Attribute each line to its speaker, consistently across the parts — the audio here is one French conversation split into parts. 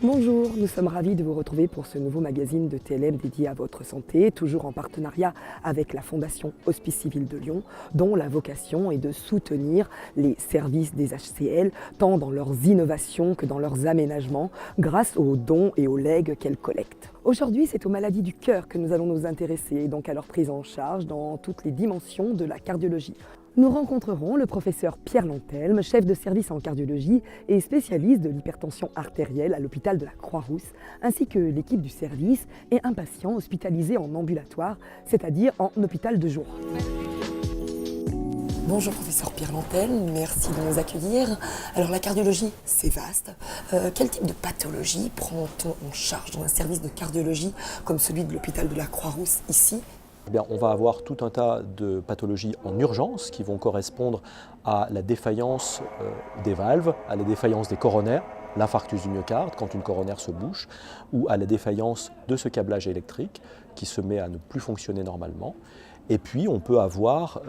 Speaker 1: Bonjour, nous sommes ravis de vous retrouver pour ce nouveau magazine de TLM dédié à votre santé, toujours en partenariat avec la Fondation Hospice Civil de Lyon, dont la vocation est de soutenir les services des HCL, tant dans leurs innovations que dans leurs aménagements, grâce aux dons et aux legs qu'elles collectent. Aujourd'hui, c'est aux maladies du cœur que nous allons nous intéresser, donc à leur prise en charge dans toutes les dimensions de la cardiologie. Nous rencontrerons le professeur Pierre Lantelme, chef de service en cardiologie et spécialiste de l'hypertension artérielle à l'hôpital de la Croix-Rousse, ainsi que l'équipe du service et un patient hospitalisé en ambulatoire, c'est-à-dire en hôpital de jour. Bonjour professeur Pierre Lantelme, merci de nous accueillir. Alors la cardiologie, c'est vaste. Quel type de pathologie prend-on en charge dans un service de cardiologie comme celui de l'hôpital de la Croix-Rousse ici ?
Speaker 2: Eh bien, on va avoir tout un tas de pathologies en urgence qui vont correspondre à la défaillance des valves, à la défaillance des coronaires, l'infarctus du myocarde quand une coronaire se bouche, ou à la défaillance de ce câblage électrique qui se met à ne plus fonctionner normalement. Et puis on peut avoir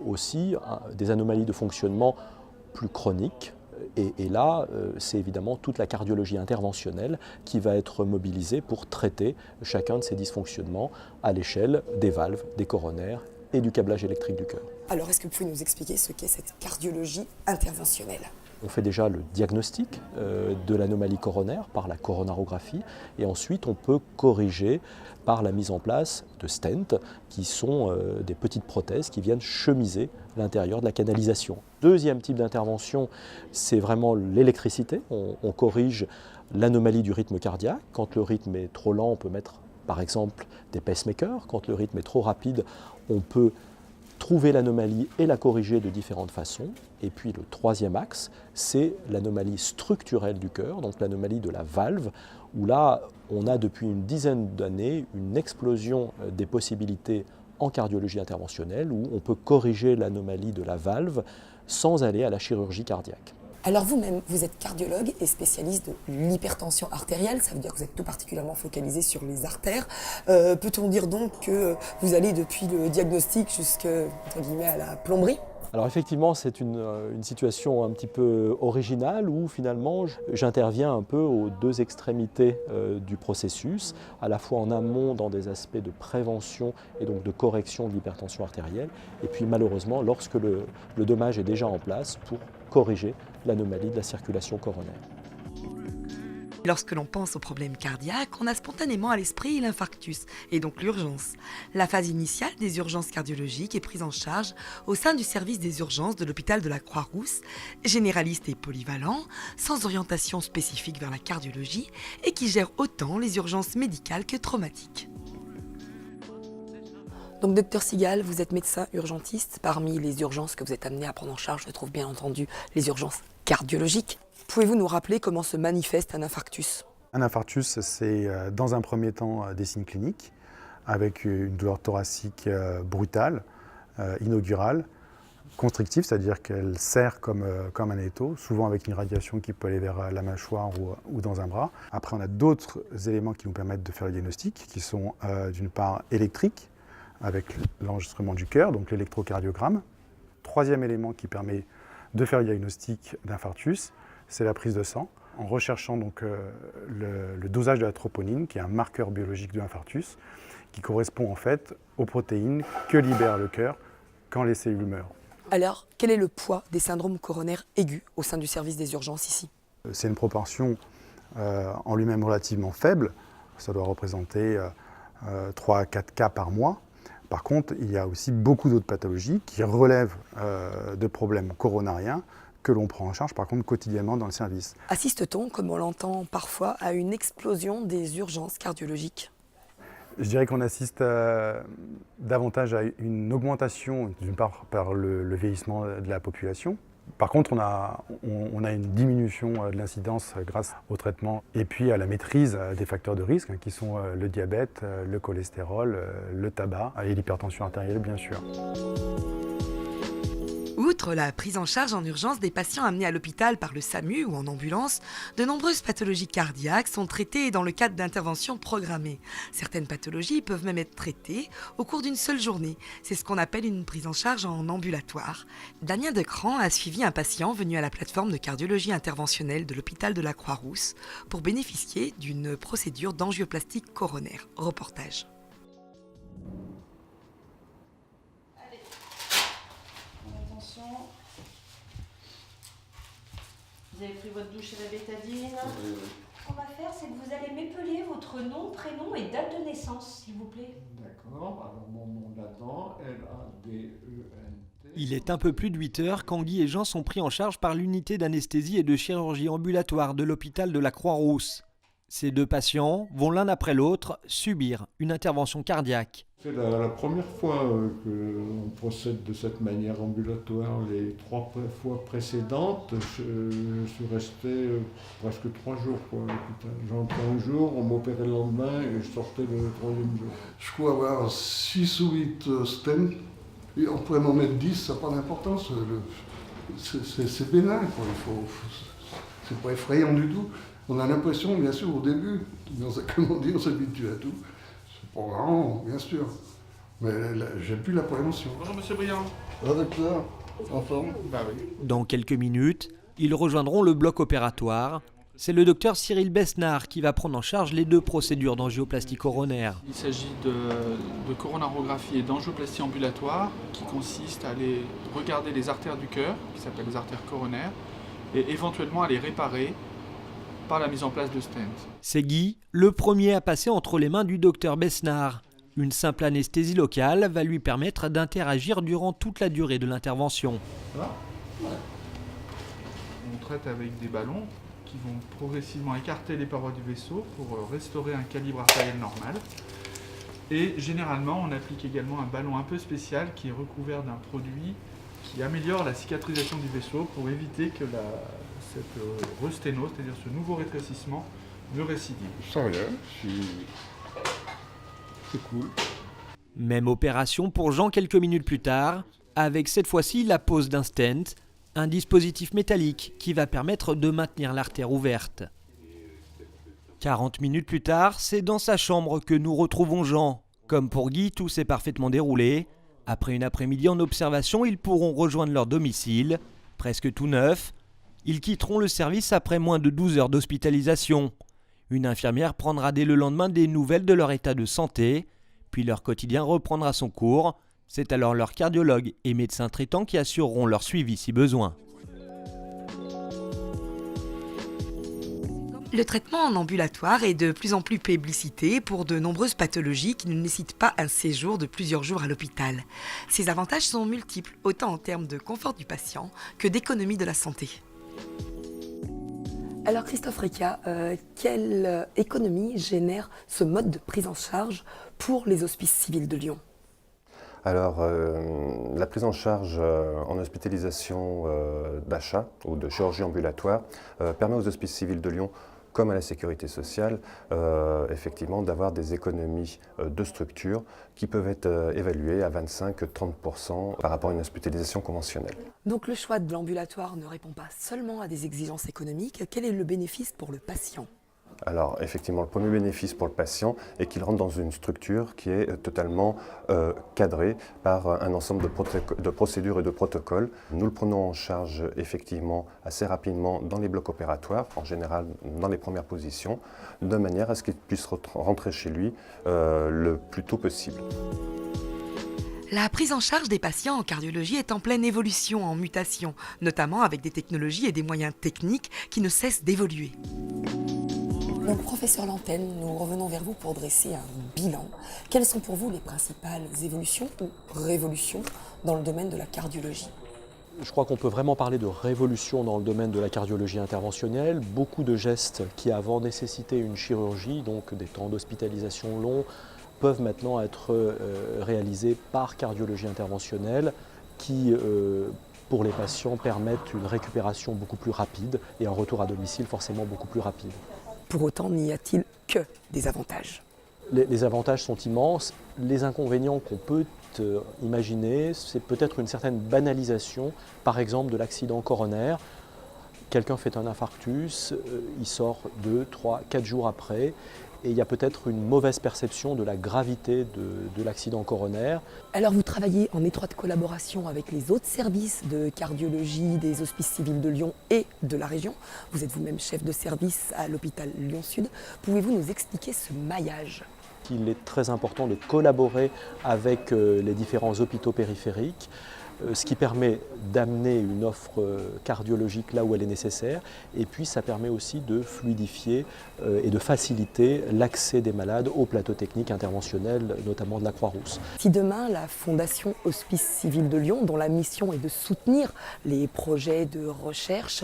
Speaker 2: aussi des anomalies de fonctionnement plus chroniques. Et là, c'est évidemment toute la cardiologie interventionnelle qui va être mobilisée pour traiter chacun de ces dysfonctionnements à l'échelle des valves, des coronaires et du câblage électrique du cœur.
Speaker 1: Alors, est-ce que vous pouvez nous expliquer ce qu'est cette cardiologie interventionnelle ?
Speaker 2: On fait déjà le diagnostic de l'anomalie coronaire par la coronarographie et ensuite on peut corriger par la mise en place de stents qui sont des petites prothèses qui viennent chemiser l'intérieur de la canalisation. Deuxième type d'intervention, c'est vraiment l'électricité. On corrige l'anomalie du rythme cardiaque. Quand le rythme est trop lent, on peut mettre par exemple des pacemakers. Quand le rythme est trop rapide, on peut trouver l'anomalie et la corriger de différentes façons. Et puis le troisième axe, c'est l'anomalie structurelle du cœur, donc l'anomalie de la valve, où là, on a depuis une dizaine d'années une explosion des possibilités en cardiologie interventionnelle, où on peut corriger l'anomalie de la valve sans aller à la chirurgie cardiaque.
Speaker 1: Alors vous-même, vous êtes cardiologue et spécialiste de l'hypertension artérielle, ça veut dire que vous êtes tout particulièrement focalisé sur les artères. Peut-on dire donc que vous allez depuis le diagnostic jusqu'à la plomberie ?
Speaker 2: Alors effectivement, c'est une situation un petit peu originale où finalement j'interviens un peu aux deux extrémités du processus, à la fois en amont dans des aspects de prévention et donc de correction de l'hypertension artérielle, et puis malheureusement lorsque le dommage est déjà en place pour corriger l'anomalie de la circulation coronaire.
Speaker 3: Lorsque l'on pense aux problèmes cardiaques, on a spontanément à l'esprit l'infarctus et donc l'urgence. La phase initiale des urgences cardiologiques est prise en charge au sein du service des urgences de l'hôpital de la Croix-Rousse, généraliste et polyvalent, sans orientation spécifique vers la cardiologie et qui gère autant les urgences médicales que traumatiques.
Speaker 1: Donc docteur Sigal, vous êtes médecin urgentiste. Parmi les urgences que vous êtes amené à prendre en charge, je trouve bien entendu les urgences cardiologiques. Pouvez-vous nous rappeler comment se manifeste un infarctus ?
Speaker 4: Un infarctus, c'est dans un premier temps des signes cliniques, avec une douleur thoracique brutale, inaugurale, constrictive, c'est-à-dire qu'elle serre comme un étau, souvent avec une irradiation qui peut aller vers la mâchoire ou dans un bras. Après, on a d'autres éléments qui nous permettent de faire le diagnostic, qui sont d'une part électriques, avec l'enregistrement du cœur, donc l'électrocardiogramme. Troisième élément qui permet de faire le diagnostic d'infarctus, c'est la prise de sang, en recherchant donc le dosage de la troponine, qui est un marqueur biologique de l'infarctus, qui correspond en fait aux protéines que libère le cœur quand les cellules meurent.
Speaker 1: Alors, quel est le poids des syndromes coronaires aigus au sein du service des urgences ici ?
Speaker 4: C'est une proportion en lui-même relativement faible, ça doit représenter 3 à 4 cas par mois. Par contre, il y a aussi beaucoup d'autres pathologies qui relèvent de problèmes coronariens que l'on prend en charge par contre quotidiennement dans le service.
Speaker 1: Assiste-t-on, comme on l'entend parfois, à une explosion des urgences cardiologiques ?
Speaker 4: Je dirais qu'on assiste davantage à une augmentation, d'une part par le vieillissement de la population. Par contre, on a une diminution de l'incidence grâce au traitement et puis à la maîtrise des facteurs de risque qui sont le diabète, le cholestérol, le tabac et l'hypertension artérielle bien sûr.
Speaker 3: Outre Outre la prise en charge en urgence des patients amenés à l'hôpital par le SAMU ou en ambulance, de nombreuses pathologies cardiaques sont traitées dans le cadre d'interventions programmées. Certaines pathologies peuvent même être traitées au cours d'une seule journée. C'est ce qu'on appelle une prise en charge en ambulatoire. Damien Decran a suivi un patient venu à la plateforme de cardiologie interventionnelle de l'hôpital de la Croix-Rousse pour bénéficier d'une procédure d'angioplastie coronaire. Reportage.
Speaker 5: Attention. Vous avez pris votre douche et la bétadine.
Speaker 6: Ce qu'on va faire, c'est que vous allez m'épeler votre nom, prénom et date de naissance, s'il vous plaît.
Speaker 7: D'accord, alors mon nom là-dedans, L-A-D-E-N-T.
Speaker 8: Il est un peu plus de 8 heures quand Guy et Jean sont pris en charge par l'unité d'anesthésie et de chirurgie ambulatoire de l'hôpital de la Croix-Rousse. Ces deux patients vont l'un après l'autre subir une intervention cardiaque.
Speaker 7: C'est la première fois qu'on procède de cette manière ambulatoire. Les 3 fois précédentes, je suis resté presque 3 jours à l'hôpital. J'entrais un jour, on m'opérait le lendemain et je sortais le 3e jour.
Speaker 9: Je crois avoir 6 ou 8 stents. Et on pourrait m'en mettre 10, ça n'a pas d'importance. C'est bénin, quoi. C'est pas effrayant du tout. On a l'impression, bien sûr, au début, comme on dit, on s'habitue à tout. C'est pas grand, bien sûr. Mais là, j'ai plus l'appréhension.
Speaker 7: Bonjour Monsieur Briand.
Speaker 9: Docteur, en forme?
Speaker 7: Bah oui.
Speaker 8: Dans quelques minutes, ils rejoindront le bloc opératoire. C'est le docteur Cyril Besnard qui va prendre en charge les 2 procédures d'angioplastie coronaire.
Speaker 10: Il s'agit de coronarographie et d'angioplastie ambulatoire qui consiste à aller regarder les artères du cœur, qui s'appellent les artères coronaires, et éventuellement à les réparer par la mise en place de stents.
Speaker 8: C'est Guy, le premier à passer entre les mains du docteur Besnard. Une simple anesthésie locale va lui permettre d'interagir durant toute la durée de l'intervention.
Speaker 10: Voilà. Ouais. On traite avec des ballons qui vont progressivement écarter les parois du vaisseau pour restaurer un calibre artériel normal. Et généralement, on applique également un ballon un peu spécial qui est recouvert d'un produit qui améliore la cicatrisation du vaisseau pour éviter que cette resténose, c'est-à-dire ce nouveau rétrécissement, ne récidive.
Speaker 9: Je sens rien, c'est cool.
Speaker 8: Même opération pour Jean quelques minutes plus tard, avec cette fois-ci la pose d'un stent, un dispositif métallique qui va permettre de maintenir l'artère ouverte. 40 minutes plus tard, c'est dans sa chambre que nous retrouvons Jean. Comme pour Guy, tout s'est parfaitement déroulé. Après une après-midi en observation, ils pourront rejoindre leur domicile, presque tout neuf. Ils quitteront le service après moins de 12 heures d'hospitalisation. Une infirmière prendra dès le lendemain des nouvelles de leur état de santé, puis leur quotidien reprendra son cours. C'est alors leurs cardiologues et médecins traitants qui assureront leur suivi si besoin.
Speaker 3: Le traitement en ambulatoire est de plus en plus publicité pour de nombreuses pathologies qui ne nécessitent pas un séjour de plusieurs jours à l'hôpital. Ces avantages sont multiples, autant en termes de confort du patient que d'économie de la santé.
Speaker 1: Alors Christophe Recka, quelle économie génère ce mode de prise en charge pour les hospices civils de Lyon ?
Speaker 11: Alors, la prise en charge en hospitalisation d'achat ou de chirurgie ambulatoire permet aux hospices civils de Lyon, comme à la sécurité sociale, effectivement d'avoir des économies de structure qui peuvent être évaluées à 25-30% par rapport à une hospitalisation conventionnelle.
Speaker 1: Donc le choix de l'ambulatoire ne répond pas seulement à des exigences économiques. Quel est le bénéfice pour le patient ?
Speaker 11: Alors effectivement, le premier bénéfice pour le patient est qu'il rentre dans une structure qui est totalement cadrée par un ensemble de procédures et de protocoles. Nous le prenons en charge effectivement assez rapidement dans les blocs opératoires, en général dans les premières positions, de manière à ce qu'il puisse rentrer chez lui le plus tôt possible.
Speaker 3: La prise en charge des patients en cardiologie est en pleine évolution, en mutation, notamment avec des technologies et des moyens techniques qui ne cessent d'évoluer.
Speaker 1: Donc, professeur Lantenne, nous revenons vers vous pour dresser un bilan. Quelles sont pour vous les principales évolutions ou révolutions dans le domaine de la cardiologie ?
Speaker 2: Je crois qu'on peut vraiment parler de révolution dans le domaine de la cardiologie interventionnelle. Beaucoup de gestes qui avant nécessitaient une chirurgie, donc des temps d'hospitalisation longs, peuvent maintenant être réalisés par cardiologie interventionnelle qui, pour les patients, permettent une récupération beaucoup plus rapide et un retour à domicile forcément beaucoup plus rapide.
Speaker 1: Pour autant, n'y a-t-il que des avantages ?
Speaker 2: Les avantages sont immenses. Les inconvénients qu'on peut imaginer, c'est peut-être une certaine banalisation, par exemple de l'accident coronaire. Quelqu'un fait un infarctus, il sort 2, 3, 4 jours après, et il y a peut-être une mauvaise perception de la gravité de l'accident coronaire.
Speaker 1: Alors vous travaillez en étroite collaboration avec les autres services de cardiologie des Hospices civils de Lyon et de la région. Vous êtes vous-même chef de service à l'hôpital Lyon-Sud. Pouvez-vous nous expliquer ce maillage ?
Speaker 2: Il est très important de collaborer avec les différents hôpitaux périphériques, ce qui permet d'amener une offre cardiologique là où elle est nécessaire, et puis ça permet aussi de fluidifier et de faciliter l'accès des malades aux plateaux techniques interventionnels, notamment de la Croix-Rousse.
Speaker 1: Si demain la Fondation Hospice Civil de Lyon, dont la mission est de soutenir les projets de recherche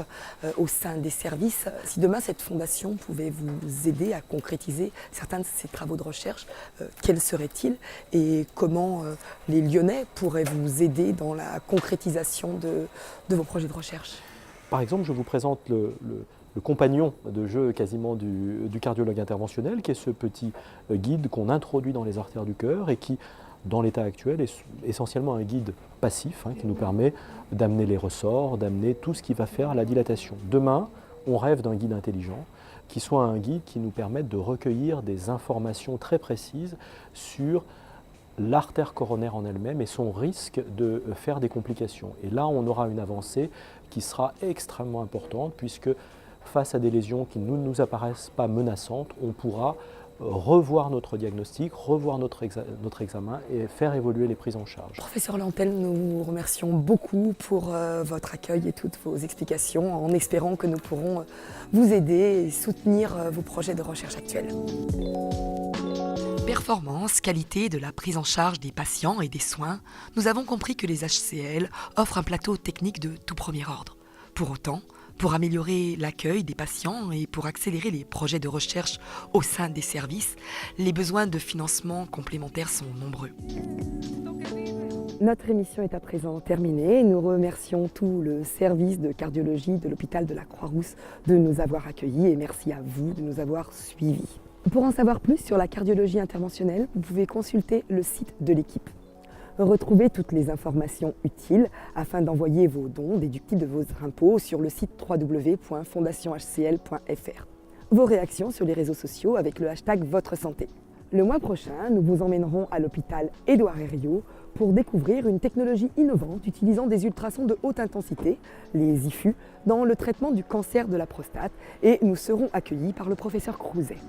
Speaker 1: au sein des services, si demain cette fondation pouvait vous aider à concrétiser certains de ces travaux de recherche, quels seraient-ils et comment les Lyonnais pourraient vous aider dans la concrétisation de vos projets de recherche?
Speaker 2: Par exemple, je vous présente le compagnon de jeu quasiment du cardiologue interventionnel, qui est ce petit guide qu'on introduit dans les artères du cœur et qui, dans l'état actuel, est essentiellement un guide passif qui nous permet d'amener les ressorts, d'amener tout ce qui va faire la dilatation. Demain, on rêve d'un guide intelligent qui soit un guide qui nous permette de recueillir des informations très précises sur l'artère coronaire en elle-même et son risque de faire des complications. Et là, on aura une avancée qui sera extrêmement importante puisque face à des lésions qui ne nous apparaissent pas menaçantes, on pourra revoir notre diagnostic, revoir notre examen et faire évoluer les prises en charge.
Speaker 1: Professeur Lantel, nous vous remercions beaucoup pour votre accueil et toutes vos explications en espérant que nous pourrons vous aider et soutenir vos projets de recherche actuels.
Speaker 3: Performance, qualité de la prise en charge des patients et des soins, nous avons compris que les HCL offrent un plateau technique de tout premier ordre. Pour autant, pour améliorer l'accueil des patients et pour accélérer les projets de recherche au sein des services, les besoins de financement complémentaires sont nombreux.
Speaker 1: Notre émission est à présent terminée. Nous remercions tout le service de cardiologie de l'hôpital de la Croix-Rousse de nous avoir accueillis et merci à vous de nous avoir suivis. Pour en savoir plus sur la cardiologie interventionnelle, vous pouvez consulter le site de l'équipe. Retrouvez toutes les informations utiles afin d'envoyer vos dons déductibles de vos impôts sur le site www.fondationhcl.fr. Vos réactions sur les réseaux sociaux avec le hashtag Votre Santé. Le mois prochain, nous vous emmènerons à l'hôpital Édouard Herriot pour découvrir une technologie innovante utilisant des ultrasons de haute intensité, les IFU, dans le traitement du cancer de la prostate et nous serons accueillis par le professeur Crouzet.